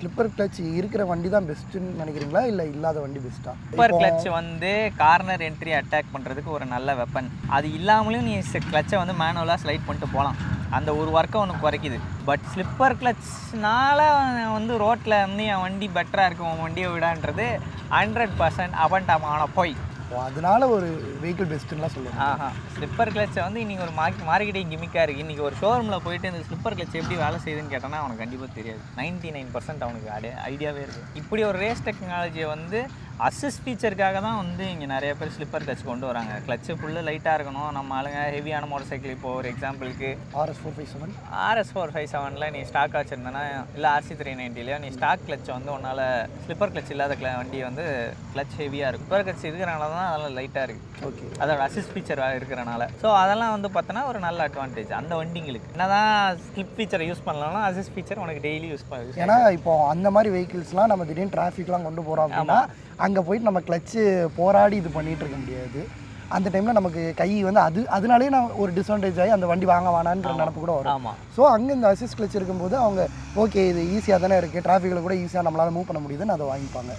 Slipper clutch இருக்கிற வண்டி தான் பெஸ்ட்டுன்னு நினைக்கிறீங்களா இல்லை இல்லாத வண்டி பெஸ்ட்டா? ஸ்லிப்பர் கிளட்ச் வந்து கார்னர் என்ட்ரி அட்டாக் பண்ணுறதுக்கு ஒரு நல்ல வெப்பன். அது இல்லாமலும் நீ கிளட்சை வந்து மேனுவலாக ஸ்லைட் பண்ணிட்டு போகலாம். அந்த ஒரு ஒர்க்கை ஒன்று குறைக்குது. பட் ஸ்லிப்பர் கிளட்ச்னால வந்து ரோட்டில் வந்து என் வண்டி பெட்டராக இருக்கும் உன் வண்டியை விடான்றது 100% அவன்டாமான போய். அதனால ஒரு வெஹிக்கிள் பெஸ்ட்டுலாம் சொல்லுவாங்க. ஸ்லிப்பர் கிளட்சை வந்து இன்றைக்கி ஒரு மார்க்கெட்டிங் கிமிக்காக இருக்குது. இன்றைக்கி ஒரு ஷோரூமில் போயிட்டு இந்த ஸ்லிப்பர் கிளட்ச் எப்படி வேலை செய்யுதுன்னு கேட்டோன்னா அவனுக்கு கண்டிப்பாக தெரியாது. 99% அவனுக்கு ஐடியாவே இருக்குது. இப்படி ஒரு ரேஸ் டெக்னாலஜியை வந்து அசிஸ்ட் ஃபீச்சருக்காக தான் வந்து இங்கே நிறைய பேர் ஸ்லிப்பர் கிளட்ச் கொண்டு வராங்க. கிளட்சு ஃபுல்லு லைட்டாக இருக்கணும். நம்ம ஆளுங்க ஹெவியான மோட்டர் சைக்கிள் இப்போ ஒரு எக்ஸாம்பிளுக்கு RS457 நீ ஸ்டாக் வச்சுருந்தேன்னா இல்லை RC390 நீ ஸ்டாக் கிளட்ச் வந்து உன்னால் ஸ்லிப்பர் கிளட்ச் இல்லாத வண்டி வந்து கிளட்ச் ஹெவியாக இருக்கும். ஸ்லிப்பர் கிளட்ச் இருக்கிறனால தான் அதெல்லாம் லைட்டாக இருக்குது. ஓகே, அதோட அசிஸ்ட் ஃபீச்சர் இருக்கிறனால. ஸோ அதெல்லாம் வந்து பார்த்தோன்னா ஒரு நல்ல அட்வான்டேஜ் அந்த வண்டிங்களுக்கு. என்ன தான் ஸ்லிப் ஃபீச்சரை யூஸ் பண்ணலாம், அசிஸ்ட் ஃபீச்சர் உனக்கு டெய்லி யூஸ் பண்ண. ஏன்னா இப்போ அந்த மாதிரி வெஹிக்கிள்ஸ்லாம் நம்ம திடீர்னு டிராஃபிக்லாம் கொண்டு போகிறோம் அப்படின்னா அங்கே போயிட்டு நம்ம கிளச்சு போராடி இது பண்ணிகிட்டு இருக்க முடியாது. அந்த டைமில் நமக்கு கை வந்து அதனாலே நான் ஒரு டிஸ்அட்வான்டேஜ் ஆகி அந்த வண்டி வாங்க வேணான்ற நினப்பு கூட வரும். ஸோ அங்கே இந்த அசிஸ்ட் கிளச் இருக்கும்போது அவங்க ஓகே இது ஈஸியாக தானே இருக்குது, டிராஃபிக்கில் கூட ஈஸியாக நம்மளால் மூவ் பண்ண முடியுதுன்னு அதை வாங்கிப்பாங்க.